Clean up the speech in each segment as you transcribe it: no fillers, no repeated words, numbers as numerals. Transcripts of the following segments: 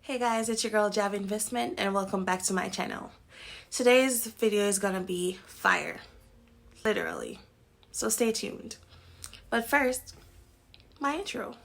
Hey guys, it's your girl Jav Investment and welcome back to my channel. Today's video is gonna be fire, literally, so stay tuned. But first, my intro.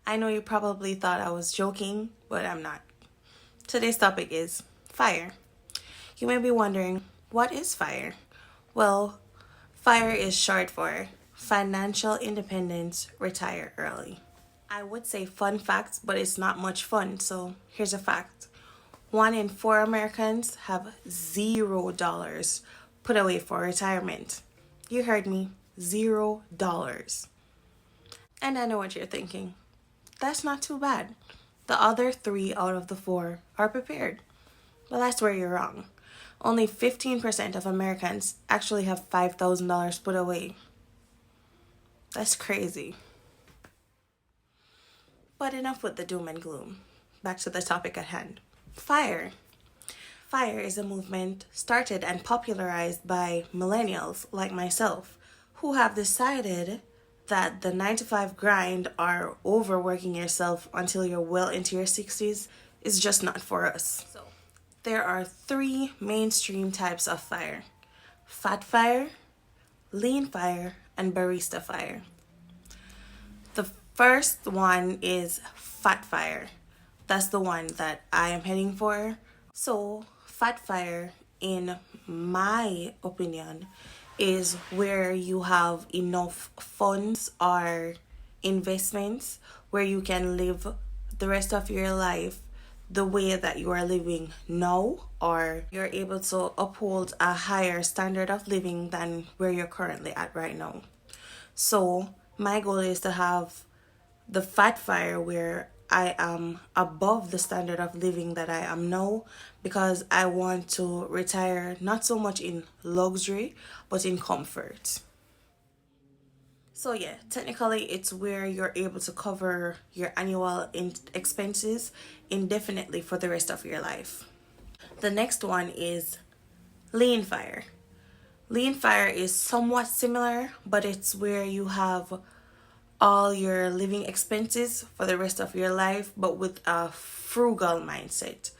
I know you probably thought I was joking, but I'm not. Today's topic is FIRE. You may be wondering, what is FIRE? Well, FIRE is short for Financial Independence, Retire Early. I would say fun facts, but it's not much fun, so here's a fact. 1 in 4 Americans have $0 put away for retirement. You heard me, $0. And I know what you're thinking. That's not too bad. The other 3 out of the 4 are prepared. But that's where you're wrong. Only 15% of Americans actually have $5,000 put away. That's crazy. But enough with the doom and gloom. Back to the topic at hand. FIRE. FIRE is a movement started and popularized by millennials like myself who have decided that the 9-to-5 grind or overworking yourself until you're well into your 60s is just not for us. So, there are 3 mainstream types of FIRE: fat FIRE, lean FIRE, and barista FIRE. The first one is fat FIRE. That's the one that I am heading for. So, fat FIRE, in my opinion, is where you have enough funds or investments where you can live the rest of your life the way that you are living now, or you're able to uphold a higher standard of living than where you're currently at right now. So my goal is to have the fat FIRE where I am above the standard of living that I am now, because I want to retire not so much in luxury but in comfort. So yeah, technically it's where you're able to cover your annual expenses indefinitely for the rest of your life. The next one is lean FIRE. Lean FIRE is somewhat similar, but it's where you have all your living expenses for the rest of your life, but with a frugal mindset.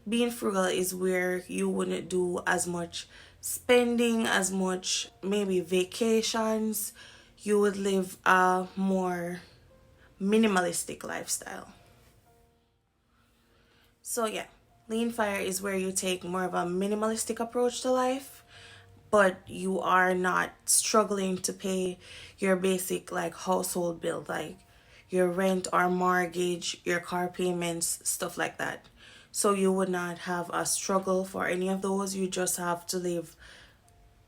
Being frugal is where you wouldn't do as much spending, as much maybe vacations. You would live a more minimalistic lifestyle. So yeah, lean FIRE is where you take more of a minimalistic approach to life, but you are not struggling to pay your basic like household bill, like your rent or mortgage, your car payments, stuff like that. So you would not have a struggle for any of those. You just have to live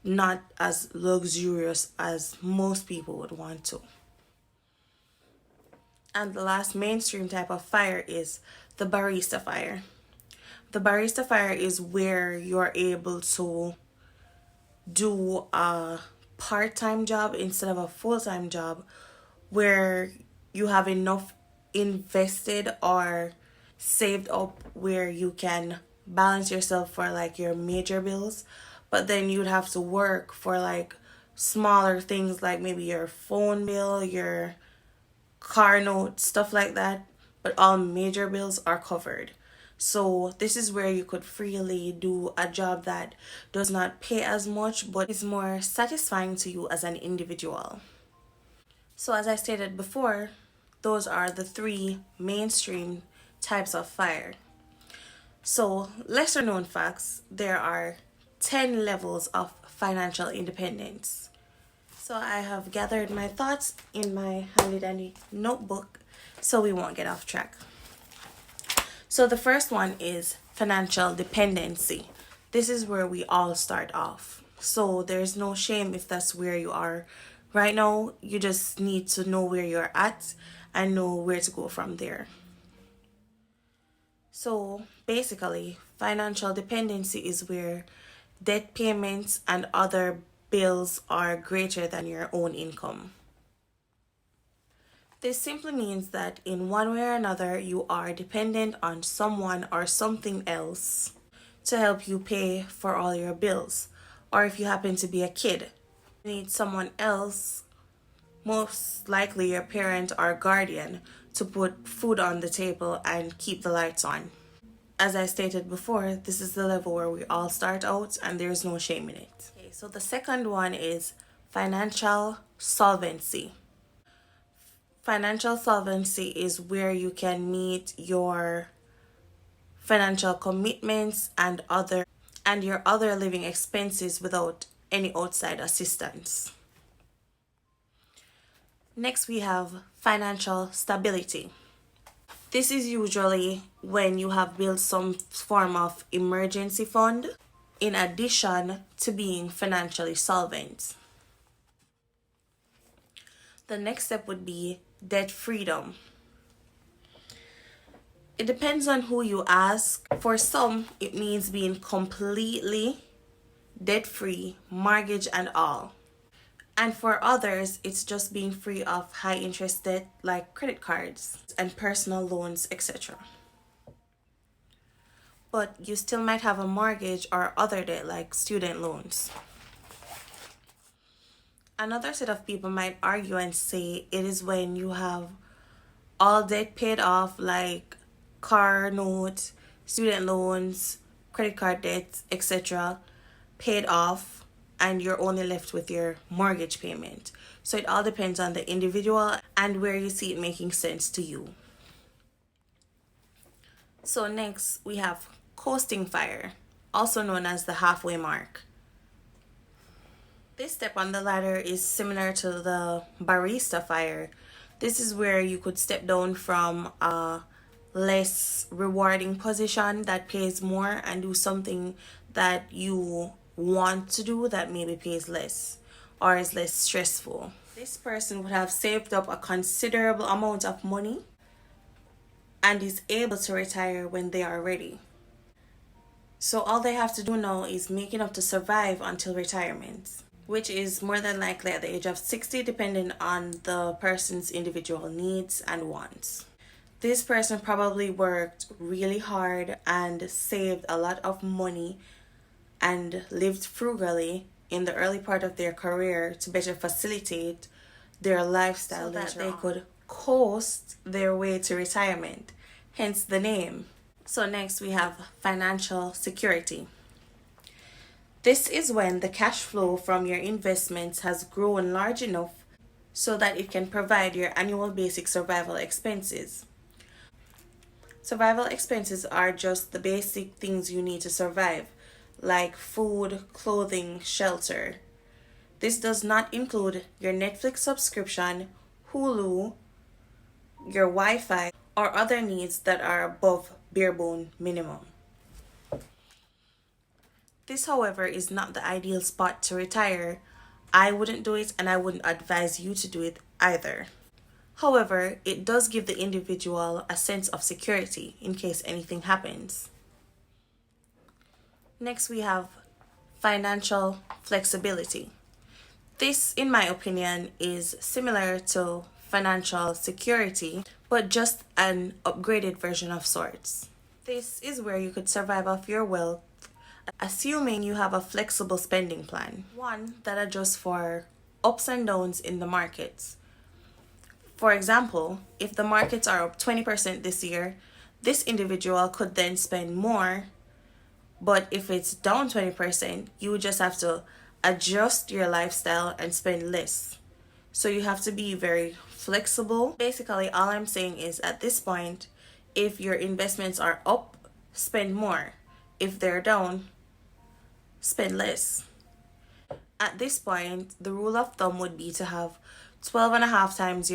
not as luxurious as most people would want to. And the last mainstream type of FIRE is the barista FIRE. The barista FIRE is where you're able to do a part-time job instead of a full-time job, where you have enough invested or saved up where you can balance yourself for like your major bills, but then you'd have to work for like smaller things like maybe your phone bill, your car note, stuff like that, but all major bills are covered. So this is where you could freely do a job that does not pay as much but is more satisfying to you as an individual. So as I stated before, those are the 3 mainstream types of FIRE. So lesser known facts, there are 10 levels of financial independence. So I have gathered my thoughts in my handy dandy notebook so we won't get off track. So the first one is financial dependency. This is where we all start off. So there's no shame if that's where you are right now. You just need to know where you're at and know where to go from there. So basically, financial dependency is where debt payments and other bills are greater than your own income. This simply means that in one way or another, you are dependent on someone or something else to help you pay for all your bills. Or if you happen to be a kid, you need someone else, most likely your parent or guardian, to put food on the table and keep the lights on. As I stated before, this is the level where we all start out and there's no shame in it. Okay, so the second one is financial solvency. Financial solvency is where you can meet your financial commitments and your other living expenses without any outside assistance. Next, we have financial stability. This is usually when you have built some form of emergency fund in addition to being financially solvent. The next step would be debt freedom. It depends on who you ask. For some, it means being completely debt free, mortgage and all. And for others, it's just being free of high interest debt like credit cards and personal loans, etc. But you still might have a mortgage or other debt like student loans. Another set of people might argue and say it is when you have all debt paid off like car note, student loans, credit card debts, etc. paid off, and you're only left with your mortgage payment. So it all depends on the individual and where you see it making sense to you. So next we have coasting FIRE, also known as the halfway mark. This step on the ladder is similar to the barista FIRE. This is where you could step down from a less rewarding position that pays more and do something that you want to do that maybe pays less or is less stressful. This person would have saved up a considerable amount of money and is able to retire when they are ready. So all they have to do now is make enough to survive until retirement, which is more than likely at the age of 60, depending on the person's individual needs and wants. This person probably worked really hard and saved a lot of money and lived frugally in the early part of their career to better facilitate their lifestyle so that they could coast their way to retirement, hence the name. So next we have financial security. This is when the cash flow from your investments has grown large enough so that it can provide your annual basic survival expenses. Survival expenses are just the basic things you need to survive, like food, clothing, shelter. This does not include your Netflix subscription, Hulu, your Wi-Fi, or other needs that are above bare bone minimum. This, however, is not the ideal spot to retire. I wouldn't do it and I wouldn't advise you to do it either. However, it does give the individual a sense of security in case anything happens. Next, we have financial flexibility. This, in my opinion, is similar to financial security, but just an upgraded version of sorts. This is where you could survive off your wealth, assuming you have a flexible spending plan, one that adjusts for ups and downs in the markets. For example, if the markets are up 20% this year, this individual could then spend more. But if it's down 20%, you would just have to adjust your lifestyle and spend less. So you have to be very flexible. Basically, all I'm saying is at this point, if your investments are up, spend more. If they're down, spend less. At this point, the rule of thumb would be to have 12.5 times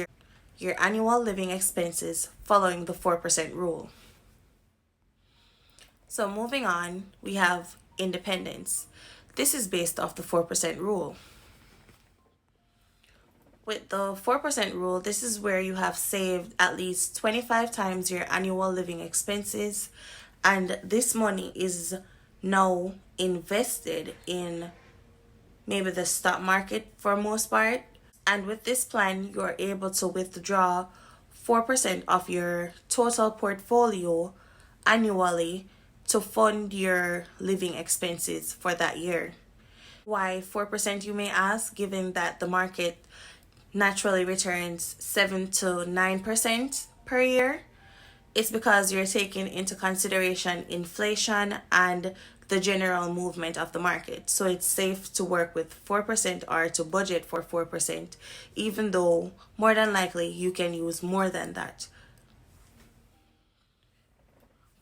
your annual living expenses following the 4% rule. So moving on, we have independence. This is based off the 4% rule. With the 4% rule, this is where you have saved at least 25 times your annual living expenses, and this money is now invested in maybe the stock market for most part. And with this plan, you're able to withdraw 4% of your total portfolio annually to fund your living expenses for that year. Why 4%, you may ask, given that the market naturally returns 7 to 9% per year? It's because you're taking into consideration inflation and the general movement of the market. So it's safe to work with 4% or to budget for 4%, even though more than likely you can use more than that.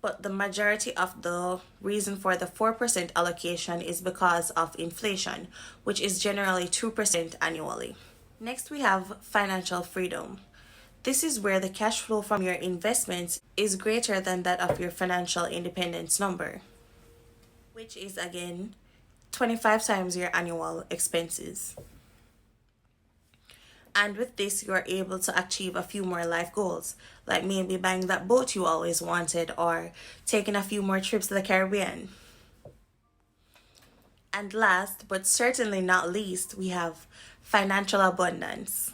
But the majority of the reason for the 4% allocation is because of inflation, which is generally 2% annually. Next, we have financial freedom. This is where the cash flow from your investments is greater than that of your financial independence number, which is again 25 times your annual expenses. And with this, you're able to achieve a few more life goals, like maybe buying that boat you always wanted or taking a few more trips to the Caribbean. And last, but certainly not least, we have financial abundance.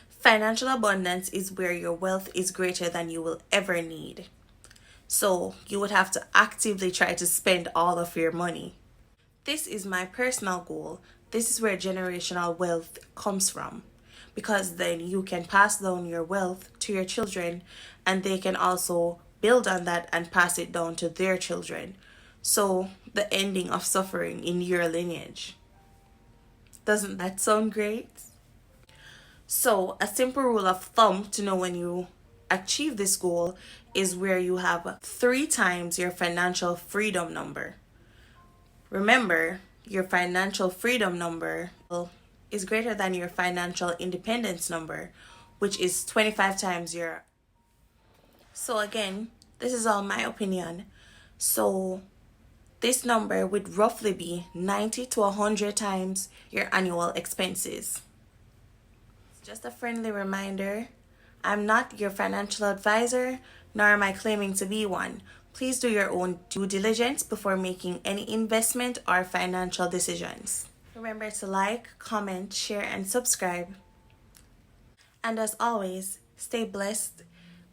Financial abundance is where your wealth is greater than you will ever need. So you would have to actively try to spend all of your money. This is my personal goal. This is where generational wealth comes from. Because then you can pass down your wealth to your children and they can also build on that and pass it down to their children. So the ending of suffering in your lineage. Doesn't that sound great? So, a simple rule of thumb to know when you achieve this goal is where you have 3 times your financial freedom number. Remember, your financial freedom number is greater than your financial independence number, which is 25 times your. So, again, this is all my opinion. So, this number would roughly be 90 to 100 times your annual expenses. Just a friendly reminder, I'm not your financial advisor, nor am I claiming to be one. Please do your own due diligence before making any investment or financial decisions. Remember to like, comment, share, and subscribe. And as always, stay blessed,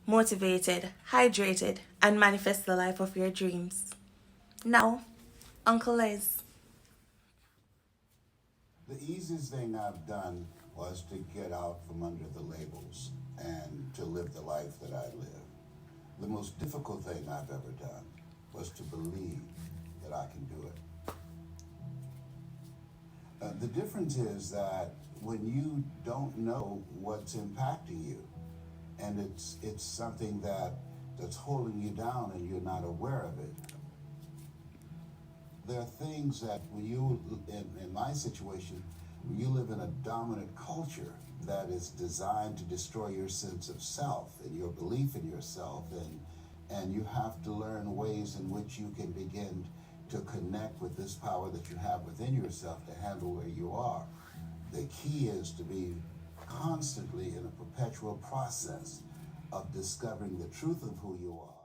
motivated, hydrated, and manifest the life of your dreams. Now, Uncle Les. The easiest thing I've done was to get out from under the labels and to live the life that I live. The most difficult thing I've ever done was to believe that I can do it. The difference is that when you don't know what's impacting you, and it's something that's holding you down and you're not aware of it, there are things that when you, in my situation, when you live in a dominant culture that is designed to destroy your sense of self and your belief in yourself, and you have to learn ways in which you can begin to connect with this power that you have within yourself to handle where you are. The key is to be constantly in a perpetual process of discovering the truth of who you are.